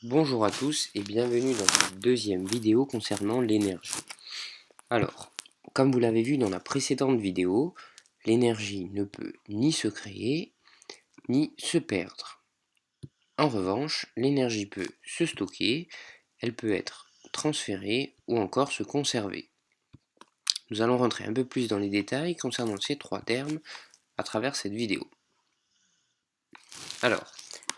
Bonjour à tous et bienvenue dans cette deuxième vidéo concernant l'énergie. Alors, comme vous l'avez vu dans la précédente vidéo, l'énergie ne peut ni se créer ni se perdre. En revanche, l'énergie peut se stocker, elle peut être transférée ou encore se conserver. Nous allons rentrer un peu plus dans les détails concernant ces trois termes à travers cette vidéo. Alors,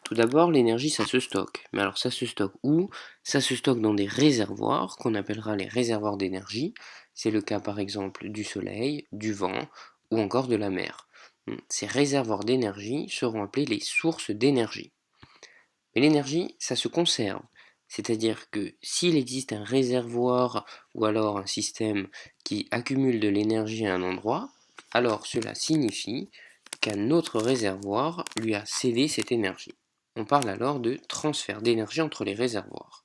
tout d'abord, l'énergie, ça se stocke. Mais alors, ça se stocke où? Ça se stocke dans des réservoirs qu'on appellera les réservoirs d'énergie. C'est le cas, par exemple, du soleil, du vent ou encore de la mer. Ces réservoirs d'énergie seront appelés les sources d'énergie. Mais l'énergie, ça se conserve. C'est-à-dire que s'il existe un réservoir ou alors un système qui accumule de l'énergie à un endroit, alors cela signifie qu'un autre réservoir lui a cédé cette énergie. On parle alors de transfert d'énergie entre les réservoirs.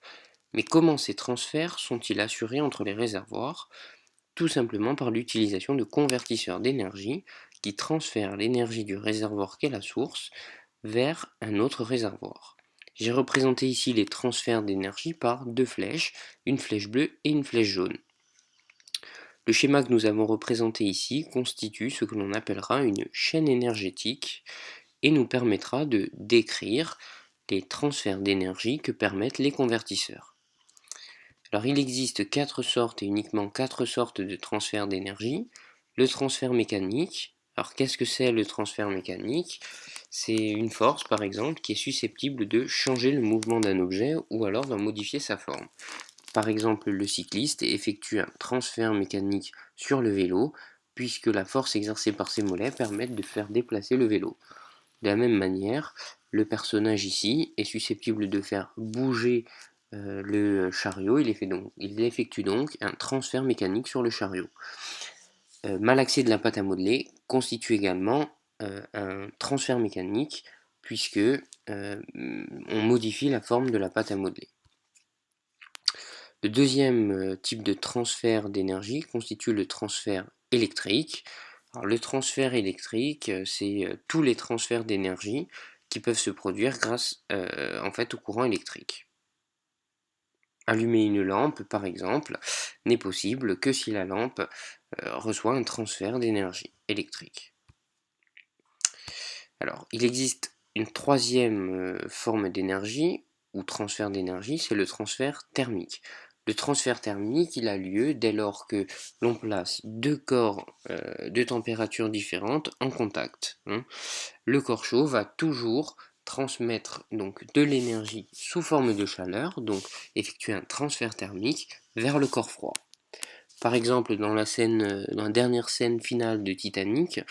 Mais comment ces transferts sont-ils assurés entre les réservoirs? Tout simplement par l'utilisation de convertisseurs d'énergie qui transfèrent l'énergie du réservoir qu'est la source vers un autre réservoir. J'ai représenté ici les transferts d'énergie par deux flèches, une flèche bleue et une flèche jaune. Le schéma que nous avons représenté ici constitue ce que l'on appellera une chaîne énergétique et nous permettra de décrire les transferts d'énergie que permettent les convertisseurs. Alors il existe quatre sortes et uniquement quatre sortes de transfert d'énergie. Le transfert mécanique. Alors qu'est-ce que c'est le transfert mécanique? C'est une force par exemple qui est susceptible de changer le mouvement d'un objet ou alors d'en modifier sa forme. Par exemple, le cycliste effectue un transfert mécanique sur le vélo puisque la force exercée par ses mollets permet de faire déplacer le vélo. De la même manière, le personnage ici est susceptible de faire bouger le chariot, il effectue donc un transfert mécanique sur le chariot. Malaxer de la pâte à modeler constitue également un transfert mécanique puisque on modifie la forme de la pâte à modeler. Le deuxième type de transfert d'énergie constitue le transfert électrique. Alors, le transfert électrique, c'est tous les transferts d'énergie qui peuvent se produire grâce en fait, au courant électrique. Allumer une lampe, par exemple, n'est possible que si la lampe reçoit un transfert d'énergie électrique. Alors, il existe une troisième forme d'énergie, ou transfert d'énergie, c'est le transfert thermique. Le transfert thermique, il a lieu dès lors que l'on place deux corps de température différentes en contact. Le corps chaud va toujours transmettre donc de l'énergie sous forme de chaleur, donc effectuer un transfert thermique vers le corps froid. Par exemple, dans la dernière scène finale de Titanic,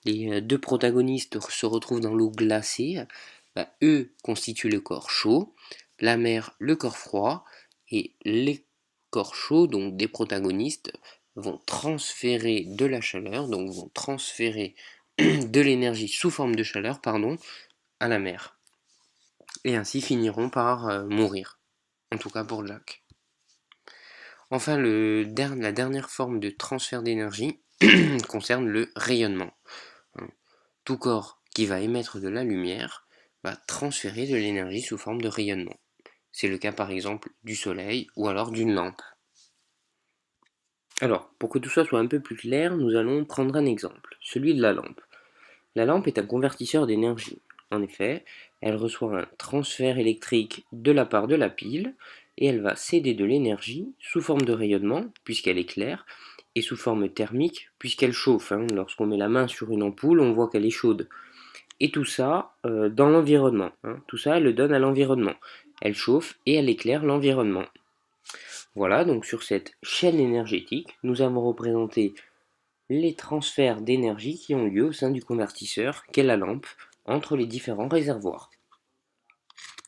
les deux protagonistes se retrouvent dans l'eau glacée. Eux constituent le corps chaud, la mer le corps froid, et les corps chauds, donc des protagonistes, vont transférer de la chaleur, donc vont transférer de l'énergie sous forme de chaleur, à la mer. Et ainsi finiront par mourir, en tout cas pour Jack. Enfin, la dernière forme de transfert d'énergie concerne le rayonnement. Tout corps qui va émettre de la lumière va transférer de l'énergie sous forme de rayonnement. C'est le cas par exemple du soleil ou alors d'une lampe. Alors, pour que tout ça soit un peu plus clair, nous allons prendre un exemple, celui de la lampe. La lampe est un convertisseur d'énergie. En effet, elle reçoit un transfert électrique de la part de la pile et elle va céder de l'énergie sous forme de rayonnement, puisqu'elle éclaire, et sous forme thermique, puisqu'elle chauffe. Lorsqu'on met la main sur une ampoule, on voit qu'elle est chaude. Et tout ça dans l'environnement. Tout ça, elle le donne à l'environnement. Elle chauffe et elle éclaire l'environnement. Voilà, donc sur cette chaîne énergétique, nous avons représenté les transferts d'énergie qui ont lieu au sein du convertisseur qu'est la lampe entre les différents réservoirs.